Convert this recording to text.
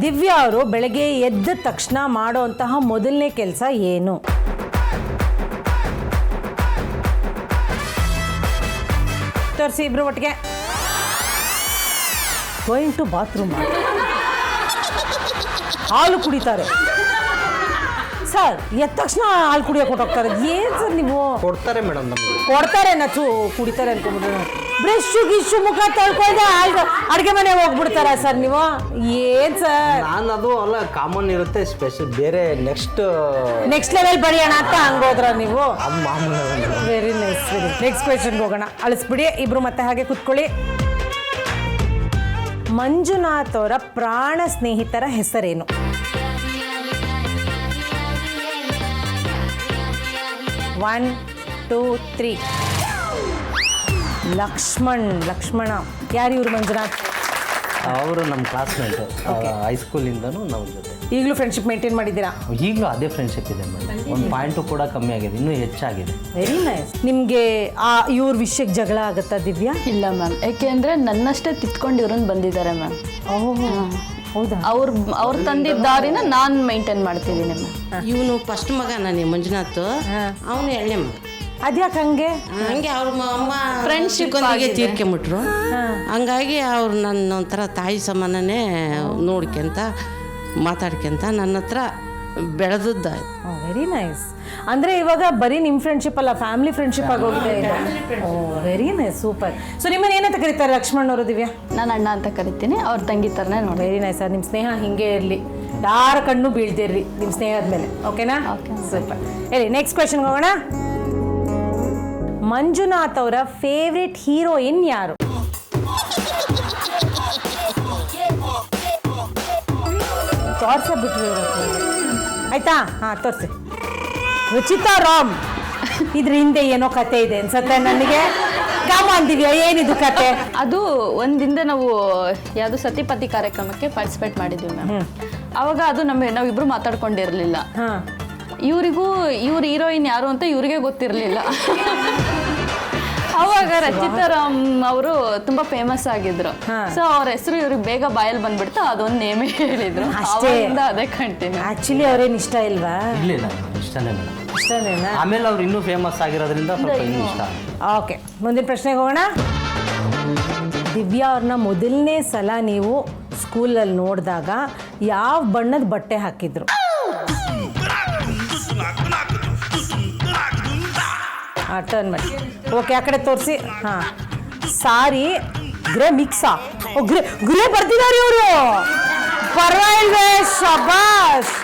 ದಿವ್ಯಾ ಅವರು ಬೆಳಗ್ಗೆ ಎದ್ದ ತಕ್ಷಣ ಮಾಡೋಂತಹ ಮೊದಲನೇ ಕೆಲಸ ಏನು? ತೋರಿಸಿ ಇಬ್ರು ಒಟ್ಟಿಗೆ. Going to bathroom. ಹಾಲು ಕುಡಿತಾರೆ ಸರ್. ಎದ್ದ ತಕ್ಷಣ ಹಾಲು ಕುಡಿಯೋಕೆ ಕೊಟ್ಟೋಗ್ತಾರೆ. ಏನು ಸರ್ ನೀವು? ಕೊಡ್ತಾರೆ ಮೇಡಮ್, ನಮಗೆ ಕೊಡ್ತಾರೆ ನಚ್ಚು ಕುಡಿತಾರೆ ಅನ್ಕೊಂಡ್ಬಿಟ್ರೆ. ಬ್ರಷ್ ಗಿಶು ಮುಖ ತೊಳ್ಕೊಂಡೆ ಅಡುಗೆ ಮನೆ ಹೋಗ್ಬಿಡ್ತಾರ ಸರ್ ನೀವು? ಏನು ಸರ್? ನಾನು ಅದು ಅಲ್ಲ, ಕಾಮನ್ ಇರುತ್ತೆ, ಸ್ಪೆಷಲ್ ಬೇರೆ ನೆಕ್ಸ್ಟ್ ಲೆವೆಲ್ ಬರೆಯೋಣ ಅಂತ ಹಂಗೋದ್ರ ನೀವು? ಅದು ಮಾಮೂಲಿ. Very nice. ನೆಕ್ಸ್ಟ್ ಕ್ವೆಶ್ಚನ್ಗೆ ಹೋಗೋಣ. ಅಳಿಸ್ಬಿಡಿ ಇಬ್ರು ಮತ್ತೆ ಹಾಗೆ ಕೂತ್ಕೊಳ್ಳಿ. ಮಂಜುನಾಥ್ ಅವರ ಪ್ರಾಣ ಸ್ನೇಹಿತರ ಹೆಸರೇನು? One two three. ಲಕ್ಷ್ಮಣ. ಯಾರು ಇವರು ಮಂಜುನಾಥ್? ಅವರು ನಮ್ಮ ಕ್ಲಾಸ್ಮೇಟ್, ಹೈಸ್ಕೂಲಿಂದನೂ ನಮ್ಮ ಜೊತೆ. ಈಗಲೂ ಫ್ರೆಂಡ್ಶಿಪ್ ಮೇಂಟೈನ್ ಮಾಡಿದ್ದೀರಾ? ಈಗಲೂ ಅದೇ ಫ್ರೆಂಡ್ಶಿಪ್ ಇದೆ ಮೇಡಮ್. ಒಂದು ಪಾಯಿಂಟು ಕೂಡ ಕಮ್ಮಿ ಆಗಿದೆ, ಇನ್ನೂ ಹೆಚ್ಚಾಗಿದೆ. Very nice. ನಿಮಗೆ ಇವ್ರ ವಿಷಯಕ್ಕೆ ಜಗಳ ಆಗುತ್ತಾ ದಿವ್ಯಾ? ಇಲ್ಲ ಮ್ಯಾಮ್, ಯಾಕೆಂದರೆ ನನ್ನಷ್ಟೇ ತಿತ್ಕೊಂಡು ಇವ್ರನ್ನ ಬಂದಿದ್ದಾರೆ ಮ್ಯಾಮ್. ಹೌದಾ? ಅವ್ರು ತಂದಿದ್ದ ದಾರಿನ ನಾನು ಮೇಂಟೈನ್ ಮಾಡ್ತಿದ್ದೀನಿ ಮ್ಯಾಮ್. ಇವನು ಫಸ್ಟ್ ಮಗ ನಾನೇ, ಮಂಜುನಾಥ್. ಅವನು ಎರಡನೇ ಮಗ. ಅದ್ಯಾಕೆ ಹಂಗೆ? ಅವ್ರ ಅಮ್ಮ ಫ್ರೆಂಡ್ಶಿಪ್ಗೆ ತೀರ್ಕೊಂಬಿಟ್ರು. ಹಂಗಾಗಿ ಅವ್ರು ನನ್ನ ಒಂಥರ ತಾಯಿ ಸಮಾನನೇ ನೋಡ್ಕೊಂತ ಮಾತಾಡ್ಕೊಂತ ನನ್ನ ಹತ್ರ ಬೆಳೆದದ್ದಾಯ್ತು. Very nice. ಅಂದರೆ ಇವಾಗ ಬರೀ ನಿಮ್ಮ ಫ್ರೆಂಡ್ಶಿಪ್ ಅಲ್ಲ, ಫ್ಯಾಮಿಲಿ ಫ್ರೆಂಡ್ಶಿಪ್ ಆಗೋಗಿದೆ. Very nice, super. ಸೊ ನಿಮ್ಮನ್ನು ಏನಂತ ಕರೀತಾರೆ ಲಕ್ಷ್ಮಣ್ ಅವರು ದಿವ್ಯಾ? ನಾನು ಅಣ್ಣ ಅಂತ ಕರಿತೀನಿ, ಅವ್ರ ತಂಗಿ ಥರನೇ ನೋಡಿ. Very nice sir. ನಿಮ್ಮ ಸ್ನೇಹ ಹಿಂಗೆ ಇರಲಿ, ಯಾರ ಕಣ್ಣು ಬೀಳ್ತಿರ್ರಿ ನಿಮ್ಮ ಸ್ನೇಹದ ಮೇಲೆ. ಓಕೆನಾ? ಸೂಪರ್. ಹೇಳಿ ನೆಕ್ಸ್ಟ್ ಕ್ವೆಶನ್ಗೆ ಹೋಗೋಣ. ಮಂಜುನಾಥ್ ಅವರ ಫೇವ್ರೆಟ್ ಹೀರೋಯಿನ್ ಯಾರು? ತೋರ್ಸಬಿಟ್ರಿ ಆಯ್ತಾ? ಹಾಂ ತೋರಿಸಿ. ರುಚಿತಾ ರಾಮ್. ಇದ್ರ ಹಿಂದೆ ಏನೋ ಕತೆ ಇದೆ ಅನ್ಸತ್ತೆ ನನಗೆ. ಕಾಮನ್ ದಿವ್ಯಾ, ಏನಿದು ಕತೆ? ಅದು ಒಂದಿಂದ ನಾವು ಯಾವುದು ಸತಿಪತಿ ಕಾರ್ಯಕ್ರಮಕ್ಕೆ ಪಾರ್ಟಿಸಿಪೇಟ್ ಮಾಡಿದ್ವಿ ಮ್ಯಾಮ್. ಅವಾಗ ಅದು ನಾವಿಬ್ರು ಮಾತಾಡ್ಕೊಂಡಿರಲಿಲ್ಲ. ಇವ್ರ ಹೀರೋಯಿನ್ ಯಾರು ಅಂತ ಇವ್ರಿಗೆ ಗೊತ್ತಿರಲಿಲ್ಲ. ಅವಾಗ ರಚಿತಾ ರಾಮ್ ಅವರು ತುಂಬಾ ಫೇಮಸ್ ಆಗಿದ್ರು. ಸೊ ಅವ್ರ ಹೆಸರು ಇವ್ರಿಗೆ ಬೇಗ ಬಾಯಲ್ಲಿ ಬಂದ್ಬಿಡ್ತು, ಅದೊಂದು ನೇಮೇ ಹೇಳಿದ್ರು. ಅದೇ ಕಂಟಿನ್ಯೂ. ಆಕ್ಚುಲಿ ಅವ್ರೇನು ಇಷ್ಟ ಇಲ್ವಾ? ಇಲ್ಲ, ಇಷ್ಟನೇ ಮೇಡಮ್. ಇಷ್ಟನೇನಾ? ಆಮೇಲೆ ಅವ್ರು ಇನ್ನೂ ಫೇಮಸ್ ಆಗಿರೋದ್ರಿಂದ ಸ್ವಲ್ಪ ಇನ್ನೂ ಇಷ್ಟ. ಓಕೆ, ಮುಂದಿನ ಪ್ರಶ್ನೆಗೆ ಹೋಗೋಣ. ದಿವ್ಯಾ ಅವ್ರನ್ನ ಮೊದಲನೇ ಸಲ ನೀವು ಸ್ಕೂಲಲ್ಲಿ ನೋಡಿದಾಗ ಯಾವ ಬಣ್ಣದ ಬಟ್ಟೆ ಹಾಕಿದ್ರು? ಟರ್ನ್ ಮಾಡಿ. ಓಕೆ, ಆ ಕಡೆ ತೋರಿಸಿ. ಹಾಂ, ಸಾರಿ ಗ್ರೇ ಮಿಕ್ಸಾ? ಗ್ರೇ ಬರ್ತಿದ್ದಾರೆ ಇವರು. ಪರವಾಗಿಲ್ವೇ? ಶಬಾಷ್.